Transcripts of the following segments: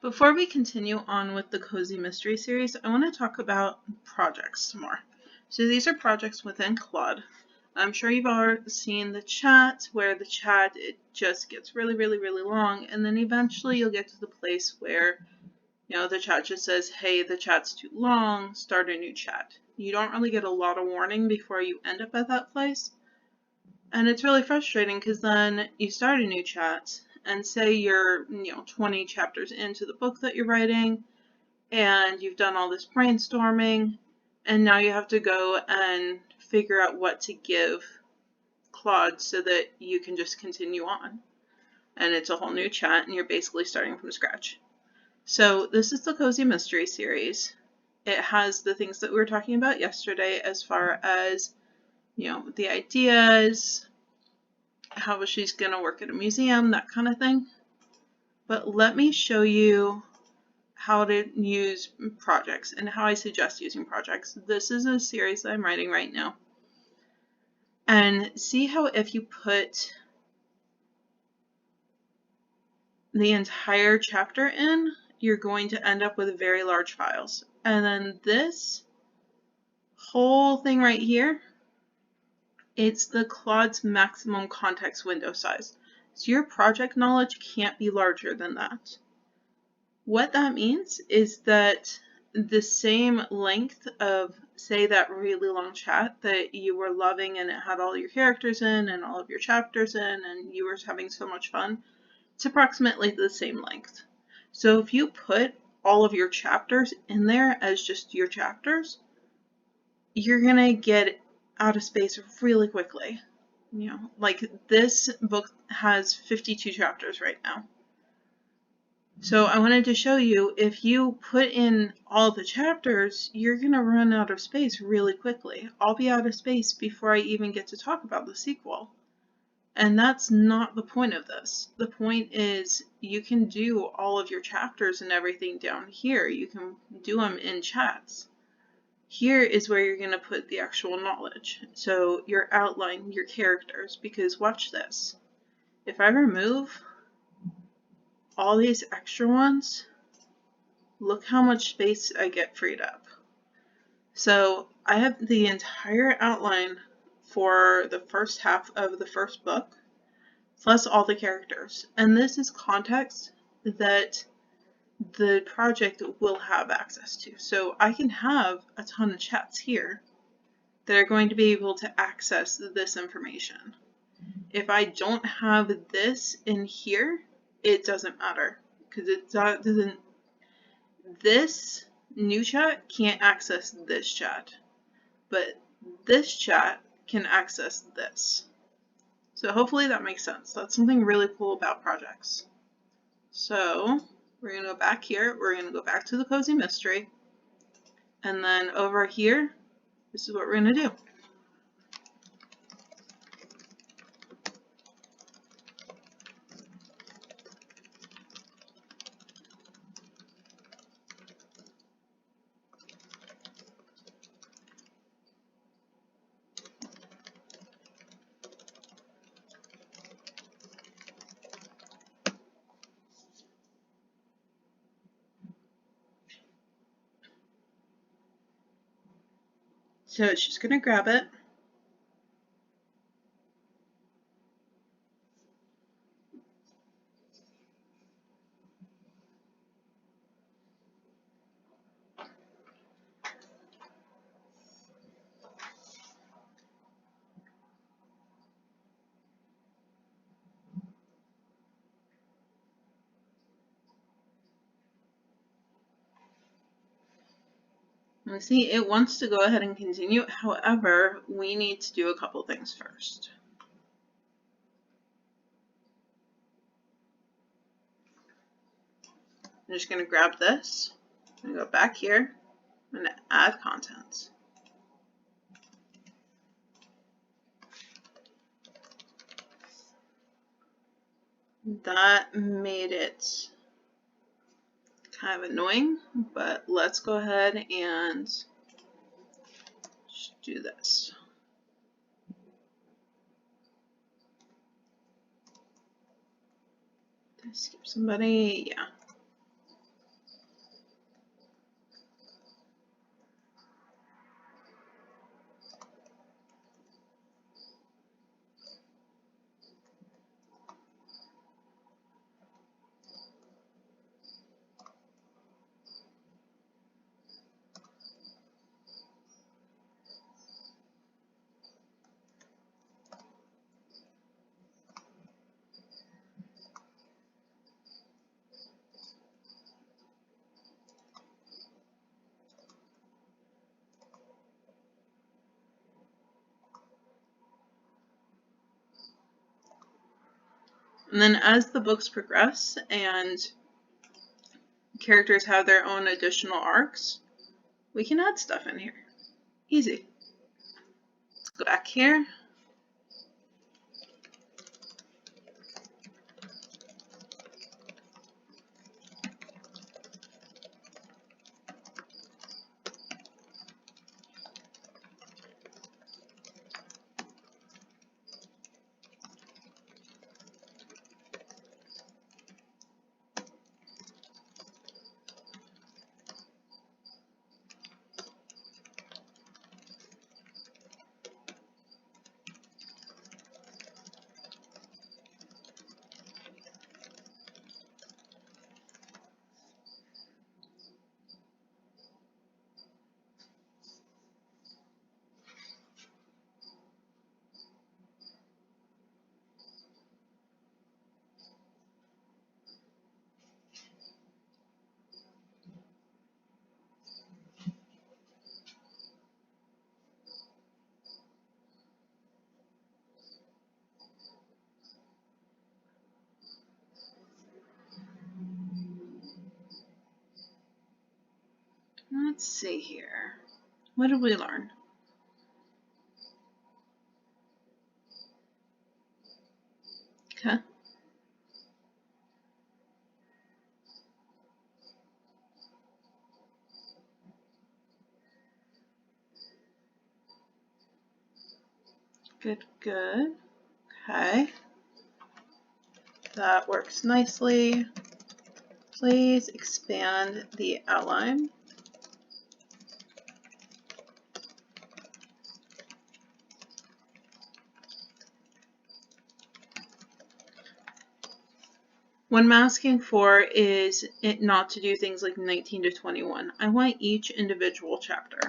Before we continue on with the Cozy Mystery series, I want to talk about projects some more. So these are projects within Claude. I'm sure you've all seen the chat, where the chat, it just gets really, really, really long, and then eventually you'll get to the place where, the chat just says, hey, the chat's too long, start a new chat. You don't really get a lot of warning before you end up at that place. And it's really frustrating because then you start a new chat and say you're, 20 chapters into the book that you're writing and you've done all this brainstorming and now you have to go and figure out what to give Claude so that you can just continue on. And it's a whole new chat and you're basically starting from scratch. So this is the Cozy Mystery series. It has the things that we were talking about yesterday as far as the ideas, how she's going to work at a museum, that kind of thing. But let me show you how to use projects and how I suggest using projects. This is a series that I'm writing right now. And see how if you put the entire chapter in, you're going to end up with very large files. And then this whole thing right here, it's the Claude's maximum context window size. So your project knowledge can't be larger than that. What that means is that the same length of, say, that really long chat that you were loving and it had all your characters in and all of your chapters in and you were having so much fun, it's approximately the same length. So if you put all of your chapters in there as just your chapters, you're going to get out of space really quickly. Like this book has 52 chapters right now. So I wanted to show you, if you put in all the chapters, you're going to run out of space really quickly. I'll be out of space before I even get to talk about the sequel. And that's not the point of this. The point is you can do all of your chapters and everything down here. You can do them in chats. Here is where you're going to put the actual knowledge. So your outline, your characters, because watch this. If I remove all these extra ones, look how much space I get freed up. So I have the entire outline for the first half of the first book, plus all the characters. And this is context that the project will have access to. So I can have a ton of chats here that are going to be able to access this information. If I don't have this in here, it doesn't matter, because this new chat can't access this chat, but this chat can access this. So hopefully that makes sense. That's something really cool about projects. So we're going to go back here. We're going to go back to the Cozy Mystery. And then over here, this is what we're going to do. So it's just going to grab it. And see, it wants to go ahead and continue. However, we need to do a couple things first. I'm just going to grab this. I'm going to go back here. I'm going to add content. That made it kind of annoying, but let's go ahead and just do this. Did I skip somebody? Yeah. And then as the books progress and characters have their own additional arcs, we can add stuff in here. Easy. Let's go back here. Let's see here. What did we learn? Okay. Good, good. Okay. That works nicely. Please expand the outline. What I'm asking for is it not to do things like 19 to 21. I want each individual chapter.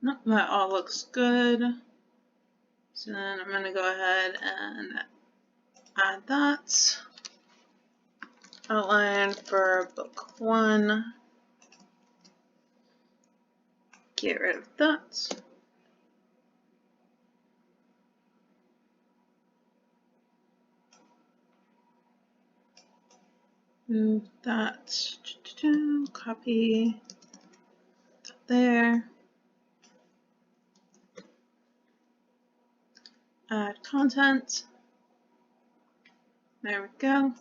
Nope, that all looks good. So then I'm going to go ahead and add that. Outline for book 1. Get rid of that. Move that. Copy that there. Add content. There we go.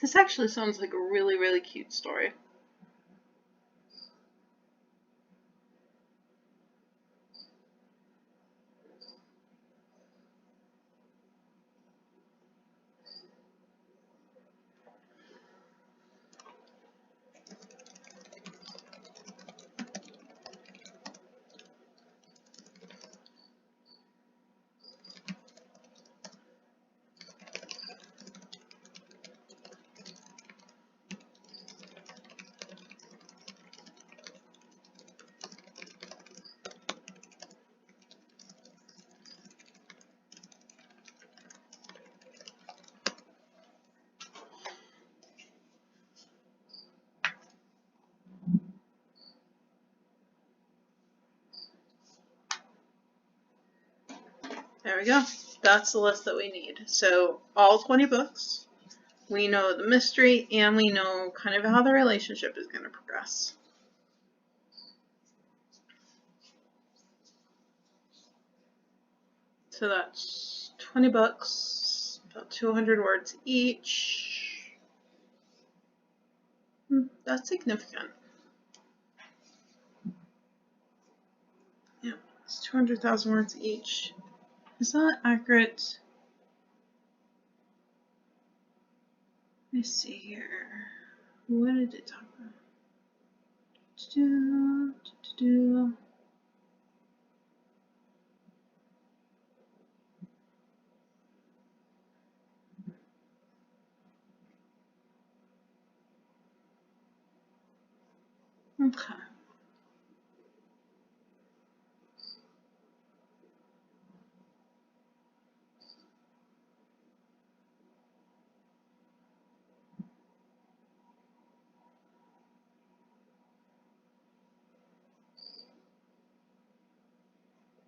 This actually sounds like a really, really cute story. There we go. That's the list that we need. So all 20 books. We know the mystery, and we know kind of how the relationship is going to progress. So that's 20 books, about 200 words each. That's significant. Yeah, it's 200,000 words each. Is that accurate? Let me see here. What did it talk about? Okay.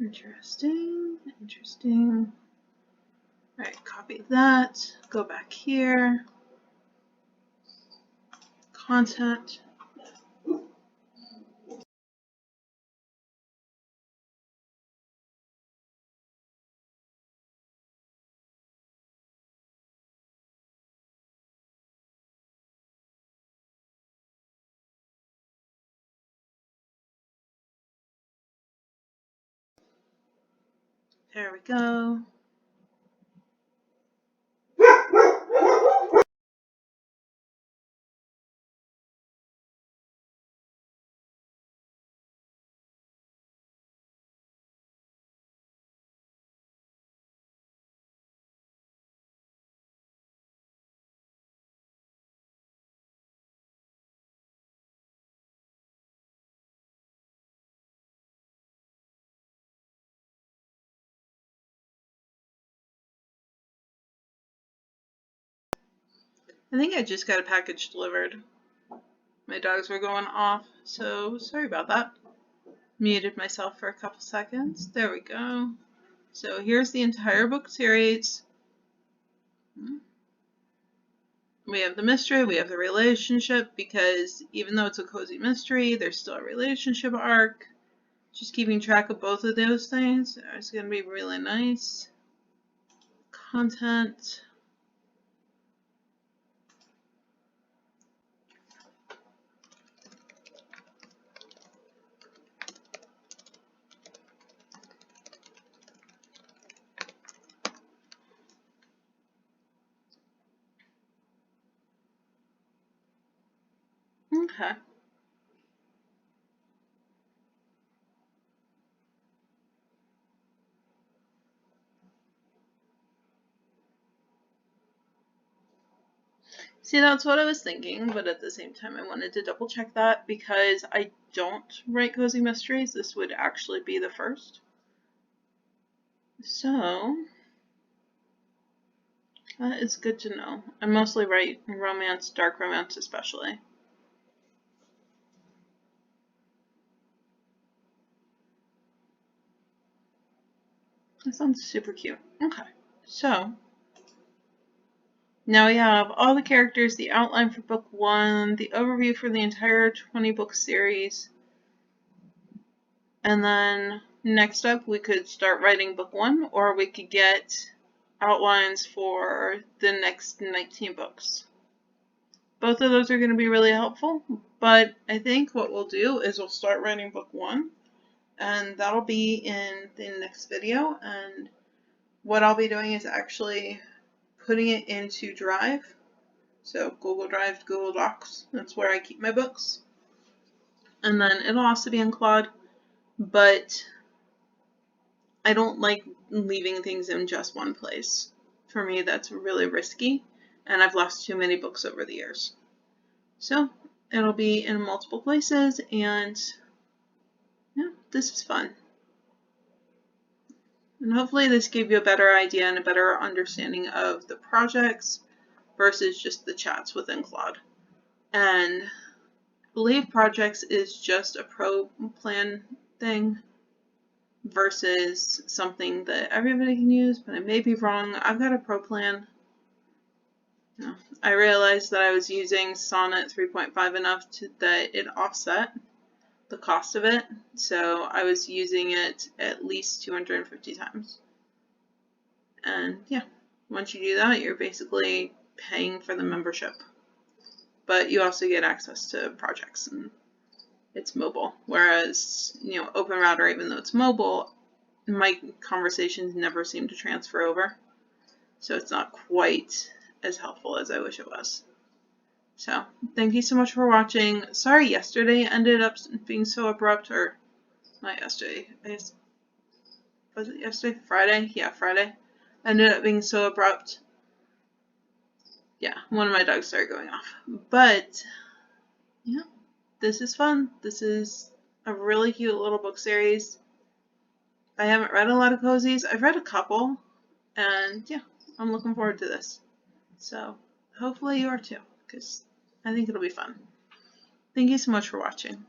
Interesting. Alright, copy that. Go back here. Content. There we go. I think I just got a package delivered. My dogs were going off, so sorry about that. Muted myself for a couple seconds. There we go. So here's the entire book series. We have the mystery, we have the relationship, because even though it's a cozy mystery, there's still a relationship arc. Just keeping track of both of those things is going to be really nice. Content. Okay. See, that's what I was thinking, but at the same time I wanted to double check that because I don't write cozy mysteries. This would actually be the first. So, that is good to know. I mostly write romance, dark romance especially. That sounds super cute. Okay, so now we have all the characters, the outline for book 1, the overview for the entire 20-book series, and then next up we could start writing book 1, or we could get outlines for the next 19 books. both of those are going to be really helpful. But I think what we'll do is we'll start writing book 1, and that'll be in the next video. And what I'll be doing is actually putting it into Drive. So Google Drive, Google Docs, that's where I keep my books. And then it'll also be in Claude, but I don't like leaving things in just one place. For me, that's really risky, and I've lost too many books over the years. So it'll be in multiple places, and yeah, this is fun. And hopefully this gave you a better idea and a better understanding of the projects versus just the chats within Claude. And I believe projects is just a pro plan thing versus something that everybody can use, but I may be wrong. I've got a pro plan. No. I realized that I was using Sonnet 3.5 enough that it offset the cost of it, so I was using it at least 250 times. And yeah, once you do that, you're basically paying for the membership. But you also get access to projects, and it's mobile. Whereas, OpenRouter, even though it's mobile, my conversations never seem to transfer over. So it's not quite as helpful as I wish it was. So thank you so much for watching. Sorry yesterday ended up being so abrupt, or not yesterday, I guess, was it yesterday? Friday? Yeah, Friday. Ended up being so abrupt. Yeah, one of my dogs started going off. But, yeah, this is fun. This is a really cute little book series. I haven't read a lot of cozies. I've read a couple, and yeah, I'm looking forward to this. So hopefully you are too, because I think it'll be fun. Thank you so much for watching.